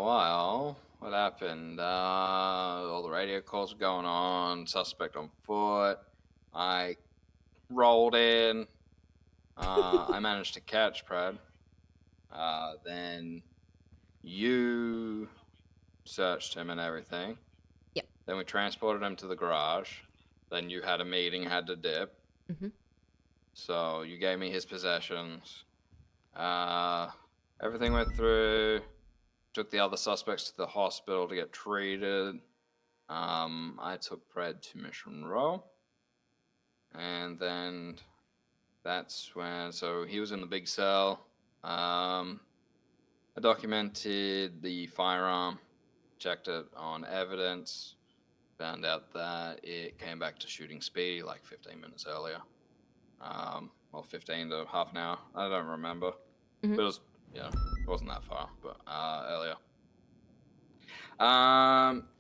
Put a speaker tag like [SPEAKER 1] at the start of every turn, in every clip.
[SPEAKER 1] Well, what happened? All the radio calls were going on, suspect on foot. I rolled in. I managed to catch Brad. Then you searched him and everything.
[SPEAKER 2] Yep.
[SPEAKER 1] Then we transported him to the garage. Then you had a meeting, had to dip.
[SPEAKER 2] Mm-hmm.
[SPEAKER 1] So you gave me his possessions. Everything went through. Took the other suspects to the hospital to get treated. I took Fred to Mission Row. And then that's when, so he was in the big cell. I documented the firearm, checked it on evidence, found out that it came back to shooting Speedy like 15 minutes earlier. Well, 15 to half an hour. I don't remember.
[SPEAKER 2] Mm-hmm.
[SPEAKER 1] But it was, yeah, it wasn't that far, but earlier.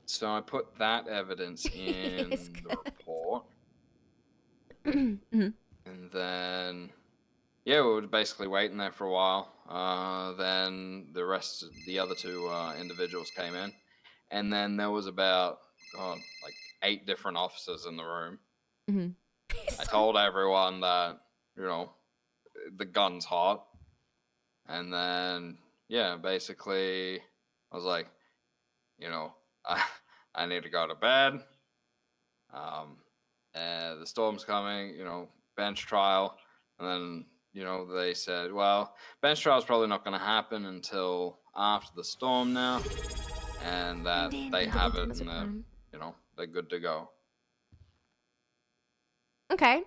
[SPEAKER 1] So I put that evidence in the report.
[SPEAKER 2] Mm-hmm.
[SPEAKER 1] And then, yeah, we were basically waiting there for a while. Then the rest of the other two individuals came in. And then there was about, like 8 different officers in the room.
[SPEAKER 2] Mm-hmm.
[SPEAKER 1] I told everyone that, the gun's hot. And then, yeah, basically, I was like, I need to go to bed. And the storm's coming, bench trial. And then, they said, well, bench trial's probably not going to happen until after the storm now. And that they have it and they're good to go.
[SPEAKER 2] Okay.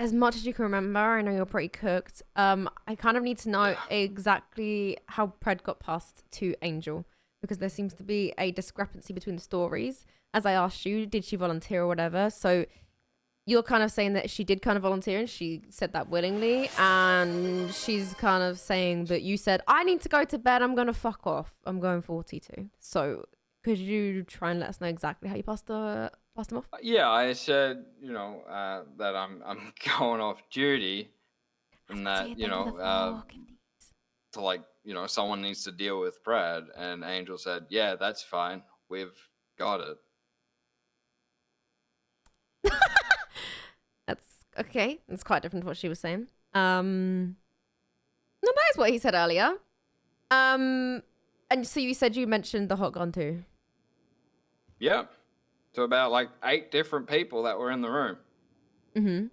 [SPEAKER 2] As much as you can remember, I know you're pretty cooked. I kind of need to know exactly how Pred got passed to Angel, because there seems to be a discrepancy between the stories. As I asked you, did she volunteer or whatever? So you're kind of saying that she did kind of volunteer and she said that willingly, and she's kind of saying that you said, I need to go to bed, I'm going to fuck off. I'm going 42. So could you try and let us know exactly how you passed him off?
[SPEAKER 1] Yeah, I said, that I'm going off duty, and that, to like, someone needs to deal with Brad. And Angel said, yeah, that's fine. We've got it.
[SPEAKER 2] That's okay. It's quite different to what she was saying. No, that is what he said earlier. And so you said you mentioned the hot gun too.
[SPEAKER 1] Yep. To about like 8 different people that were in the room.
[SPEAKER 2] Mm-hmm.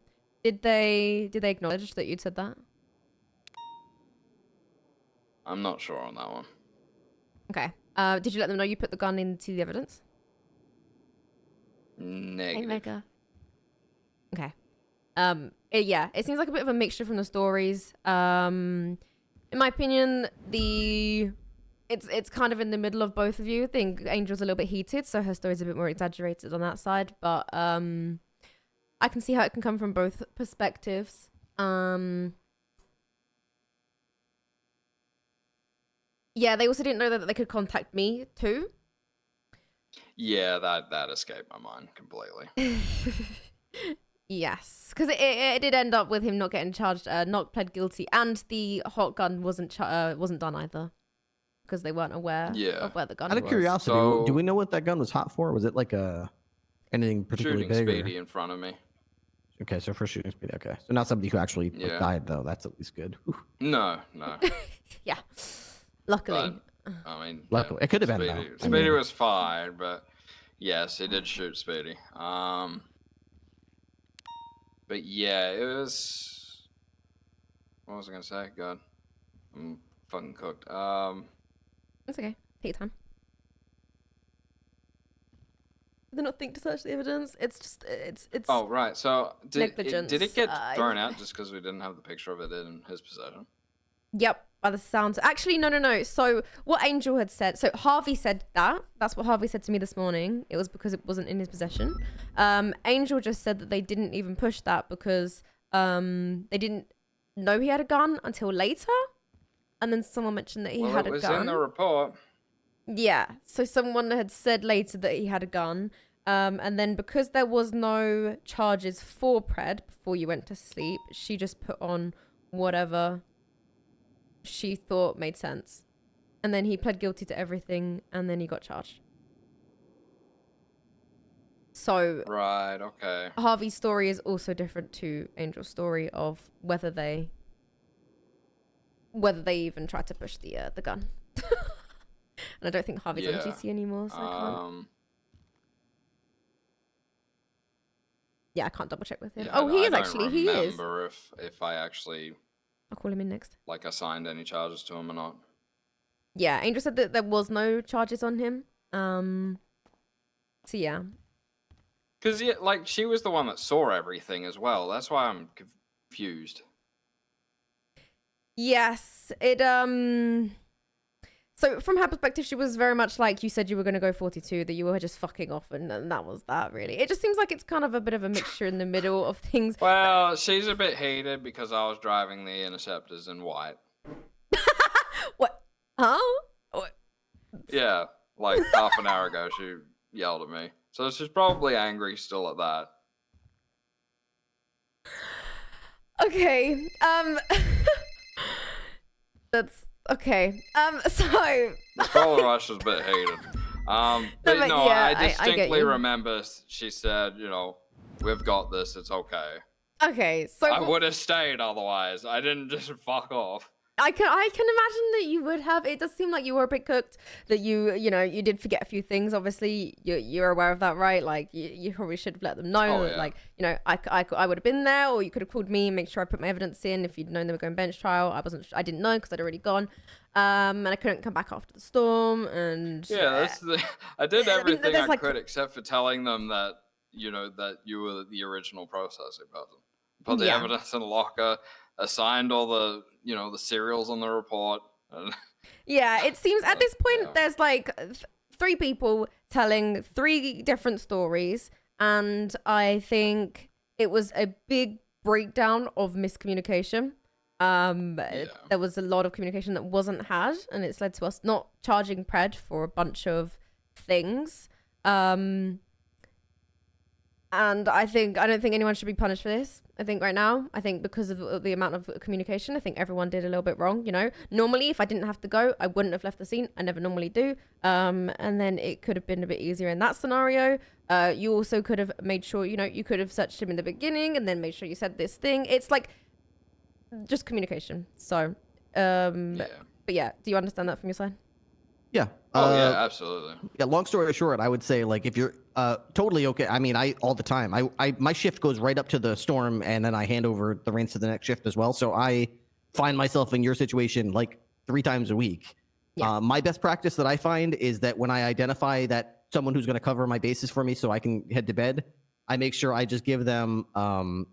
[SPEAKER 2] Did they acknowledge that you'd said that?
[SPEAKER 1] I'm not sure on that one.
[SPEAKER 2] Okay. Did you let them know you put the gun into the evidence?
[SPEAKER 1] Negative.
[SPEAKER 2] Hey, Mega. Okay. Yeah, it seems like a bit of a mixture from the stories. In my opinion, it's kind of in the middle of both of you. I think Angel's a little bit heated, so her story's a bit more exaggerated on that side. But I can see how it can come from both perspectives. Yeah, they also didn't know that they could contact me too.
[SPEAKER 1] Yeah, that escaped my mind completely.
[SPEAKER 2] Yes, because it did end up with him not getting charged, not pled guilty, and the hot gun wasn't done either, because they weren't aware of where the gun was.
[SPEAKER 3] Out of curiosity,
[SPEAKER 1] So,
[SPEAKER 3] do we know what that gun was hot for? Was it like anything particularly
[SPEAKER 1] shooting
[SPEAKER 3] big?
[SPEAKER 1] Speedy in front of me.
[SPEAKER 3] Okay, so for shooting Speedy. Okay, so not somebody who actually died though. That's at least good. Whew.
[SPEAKER 1] No.
[SPEAKER 2] Yeah, luckily.
[SPEAKER 1] But, I mean,
[SPEAKER 3] luckily, it could have been.
[SPEAKER 1] Speedy, Speedy was fine, but yes, he did shoot Speedy. But yeah, it was. What was I gonna say? God, I'm fucking cooked.
[SPEAKER 2] It's okay. Take your time. Did they not think to search the evidence? It's just it's.
[SPEAKER 1] Oh right. So did it get thrown
[SPEAKER 2] yeah.
[SPEAKER 1] out just because we didn't have the picture of it in his possession?
[SPEAKER 2] Yep, by the sounds. Actually, no. So what Angel had said. So Harvey said that. That's what Harvey said to me this morning. It was because it wasn't in his possession. Angel just said that they didn't even push that because they didn't know he had a gun until later. And then someone mentioned that he had a gun.
[SPEAKER 1] It was in the report.
[SPEAKER 2] Yeah. So someone had said later that he had a gun. And then because there was no charges for Pred before you went to sleep, she just put on whatever she thought made sense. And then he pled guilty to everything, and then he got charged. So
[SPEAKER 1] Right, okay.
[SPEAKER 2] Harvey's story is also different to Angel's story of whether they even tried to push the gun. And I don't think Harvey's on duty anymore, so I can't. Yeah, I can't double check with him.
[SPEAKER 1] Yeah,
[SPEAKER 2] Oh, he is
[SPEAKER 1] I
[SPEAKER 2] actually.
[SPEAKER 1] don't
[SPEAKER 2] He is.
[SPEAKER 1] remember if I actually
[SPEAKER 2] I'll call him in next.
[SPEAKER 1] like assigned any charges to him or not.
[SPEAKER 2] Yeah, Angel said that there was no charges on him. So yeah.
[SPEAKER 1] Because yeah, like she was the one that saw everything as well. That's why I'm confused.
[SPEAKER 2] Yes, it so from her perspective, she was very much like you said you were going to go 42, that you were just fucking off, and that was that, really. It just seems like it's kind of a bit of a mixture in the middle of things.
[SPEAKER 1] Well, she's a bit heated because I was driving the Interceptors in white.
[SPEAKER 2] What? Huh? What?
[SPEAKER 1] Yeah, like half an hour ago she yelled at me. So she's probably angry still at that.
[SPEAKER 2] Okay. That's okay. So
[SPEAKER 1] The spoiler rush was a bit hated. But
[SPEAKER 2] but
[SPEAKER 1] no,
[SPEAKER 2] yeah,
[SPEAKER 1] I
[SPEAKER 2] I get
[SPEAKER 1] distinctly
[SPEAKER 2] you.
[SPEAKER 1] remember she said, you know, we've got this, it's okay.
[SPEAKER 2] Okay, so
[SPEAKER 1] I would have stayed otherwise. I didn't just fuck off.
[SPEAKER 2] I can imagine that you would have. It does seem like you were a bit cooked. That you know you did forget a few things. Obviously, you're aware of that, right? Like you probably should have let them know.
[SPEAKER 1] Oh,
[SPEAKER 2] That,
[SPEAKER 1] yeah.
[SPEAKER 2] like I would have been there, or you could have called me, make sure I put my evidence in. If you'd known they were going bench trial, I didn't know because I'd already gone. And I couldn't come back after the storm. And
[SPEAKER 1] Yeah, I did everything
[SPEAKER 2] there's
[SPEAKER 1] I
[SPEAKER 2] like-
[SPEAKER 1] could except for telling them that, you know, that you were the original processing person. Put the
[SPEAKER 2] Yeah.
[SPEAKER 1] evidence in the locker, assigned all the, you know, the serials on the report. And
[SPEAKER 2] Yeah, it seems at this point
[SPEAKER 1] Yeah.
[SPEAKER 2] there's like three people telling three different stories, and I think it was a big breakdown of miscommunication. There was a lot of communication that wasn't had, and it's led to us not charging Pred for a bunch of things. And I don't think anyone should be punished for this. I think right now, because of the amount of communication, I think everyone did a little bit wrong, you know. Normally, if I didn't have to go, I wouldn't have left the scene. I never normally do. And then it could have been a bit easier in that scenario. You also could have made sure, you know, you could have searched him in the beginning and then made sure you said this thing. It's like just communication. So,
[SPEAKER 1] yeah.
[SPEAKER 2] but yeah, do you understand that from your side?
[SPEAKER 3] Yeah.
[SPEAKER 1] Oh, yeah, absolutely.
[SPEAKER 3] Yeah, long story short, I would say, like, if you're totally okay, I mean, all the time, my shift goes right up to the storm, and then I hand over the reins to the next shift as well. So I find myself in your situation like 3 times a week.
[SPEAKER 2] Yeah.
[SPEAKER 3] My best practice that I find is that when I identify that someone who's going to cover my bases for me so I can head to bed, I make sure I just give them the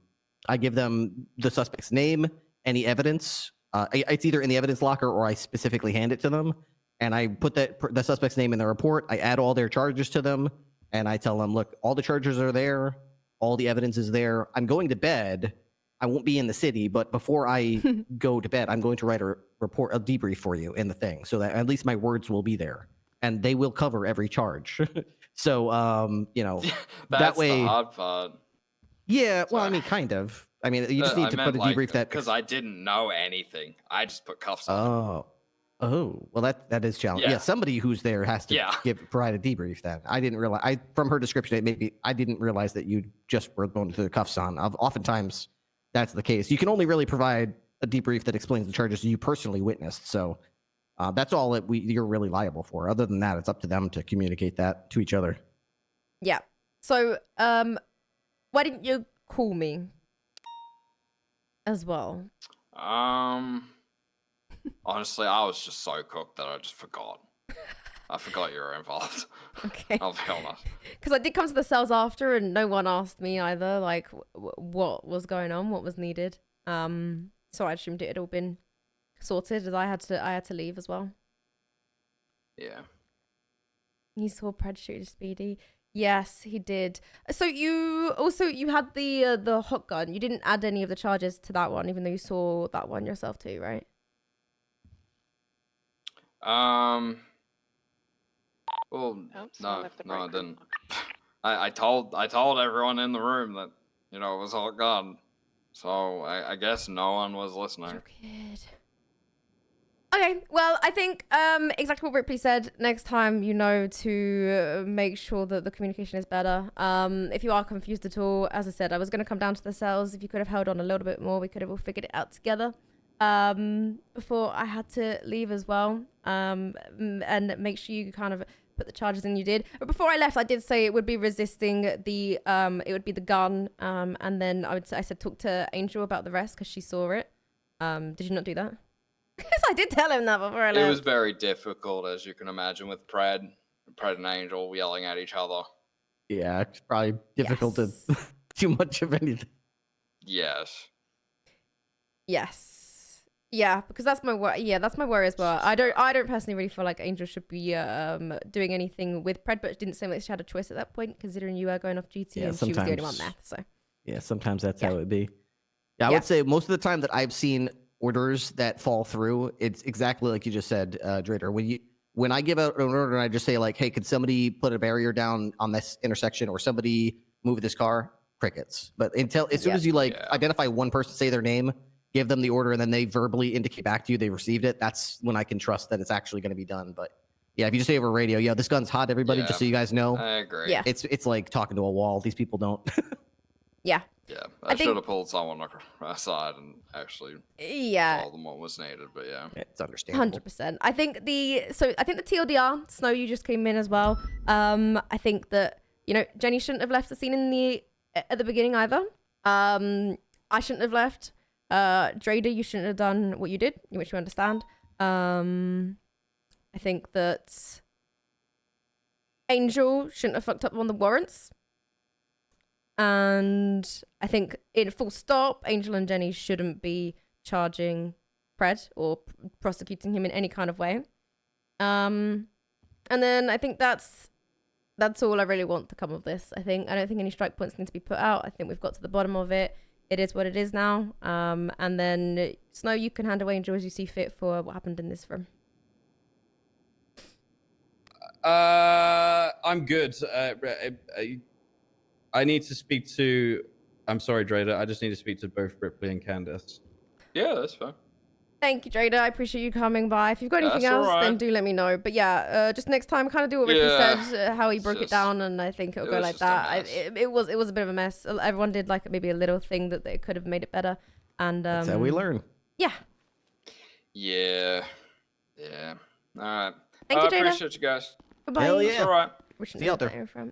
[SPEAKER 3] suspect's name, any evidence. It's either in the evidence locker or I specifically hand it to them. And I put the suspect's name in the report. I add all their charges to them, and I tell them, look, all the charges are there. All the evidence is there. I'm going to bed. I won't be in the city, but before I go to bed, I'm going to write a debrief for you in the thing, so that at least my words will be there, and they will cover every charge. So, you know, that way.
[SPEAKER 1] The hard part.
[SPEAKER 3] Yeah, well, I
[SPEAKER 1] Sorry.
[SPEAKER 3] mean, kind of. I mean, you just need to put a debrief that.
[SPEAKER 1] Because I didn't know anything. I just put cuffs on.
[SPEAKER 3] Oh, well, that is challenging. Yeah, somebody who's there has to provide a debrief. Then I didn't realize. From her description, I didn't realize that you just were going to the cuffs on. Oftentimes, that's the case. You can only really provide a debrief that explains the charges you personally witnessed. So that's all that you're really liable for. Other than that, it's up to them to communicate that to each other.
[SPEAKER 2] Yeah. So, why didn't you call me as well?
[SPEAKER 1] Honestly, I was just so cooked that I just forgot. I forgot you were involved.
[SPEAKER 2] Okay.
[SPEAKER 1] I'll be honest.
[SPEAKER 2] Because I did come to the cells after, and no one asked me either, like, what was going on, what was needed. So I assumed it had all been sorted, as I had to leave as well.
[SPEAKER 1] Yeah.
[SPEAKER 2] He saw Pred shoot Speedy. Yes, he did. So you had the hot gun. You didn't add any of the charges to that one, even though you saw that one yourself too, right?
[SPEAKER 1] Well, no, I didn't. I told everyone in the room that, you know, it was all gone. So I guess no one was listening.
[SPEAKER 2] You kid. Okay, well, I think exactly what Ripley said. Next time, you know, to make sure that the communication is better. If you are confused at all, as I said, I was going to come down to the cells. If you could have held on a little bit more, we could have all figured it out together before I had to leave as well. And make sure you kind of put the charges in you did. But before I left, I did say it would be resisting the, it would be the gun. And then I said talk to Angel about the rest because she saw it. Did you not do that? Because I did tell him that before I left.
[SPEAKER 1] It was very difficult, as you can imagine, with Pred and Angel yelling at each other.
[SPEAKER 3] Yeah, it's probably difficult to too much of anything.
[SPEAKER 1] Yes.
[SPEAKER 2] Yes. Yeah, because that's my worry. Yeah, that's my worry as well. I don't personally really feel like Angel should be doing anything with Pred, but it didn't seem like she had a choice at that point, considering you were going off duty and she was the only one there. So. Yeah,
[SPEAKER 3] sometimes that's how it would be. Yeah, I would say most of the time that I've seen orders that fall through, it's exactly like you just said, Draider. When I give out an order and I just say like, hey, could somebody put a barrier down on this intersection or somebody move this car? Crickets. But as soon as you identify one person, say their name, give them the order, and then they verbally indicate back to you they received it, that's when I can trust that it's actually going to be done. But yeah, if you just say over radio, this gun's hot, everybody, just so you guys know.
[SPEAKER 1] I agree.
[SPEAKER 2] Yeah.
[SPEAKER 3] It's like talking to a wall. These people don't.
[SPEAKER 2] Yeah.
[SPEAKER 1] Yeah, I should have pulled someone aside and actually told them what was needed, but
[SPEAKER 3] it's understandable.
[SPEAKER 2] 100%. I think the TLDR, Snow, you just came in as well. I think that, Jenny shouldn't have left the scene at the beginning either. I shouldn't have left. Draider, you shouldn't have done what you did, which you understand. I think that Angel shouldn't have fucked up on the warrants. And I think in full stop, Angel and Jenny shouldn't be charging Pred or prosecuting him in any kind of way. And then I think that's all I really want to come of this. I don't think any strike points need to be put out. I think we've got to the bottom of it. It is what it is now. And then Snow, you can handle Angel as you see fit for what happened in this room.
[SPEAKER 4] I'm good. I need to speak to... I'm sorry, Draider. I just need to speak to both Ripley and Candice.
[SPEAKER 1] Yeah, that's fine.
[SPEAKER 2] Thank you, Draider. I appreciate you coming by. If you've got anything else, then do let me know. But just next time, kind of do what Ripley said, how he broke it down, and I think it'll go like that. It was a bit of a mess. Everyone did like maybe a little thing that they could have made it better. And
[SPEAKER 3] that's how we learn.
[SPEAKER 2] Yeah.
[SPEAKER 1] Yeah. All right.
[SPEAKER 2] Thank you, Draider.
[SPEAKER 1] I appreciate you guys.
[SPEAKER 2] Bye-bye.
[SPEAKER 3] Hell yeah.
[SPEAKER 1] It's all right.
[SPEAKER 2] We should
[SPEAKER 3] See you out there.
[SPEAKER 2] From.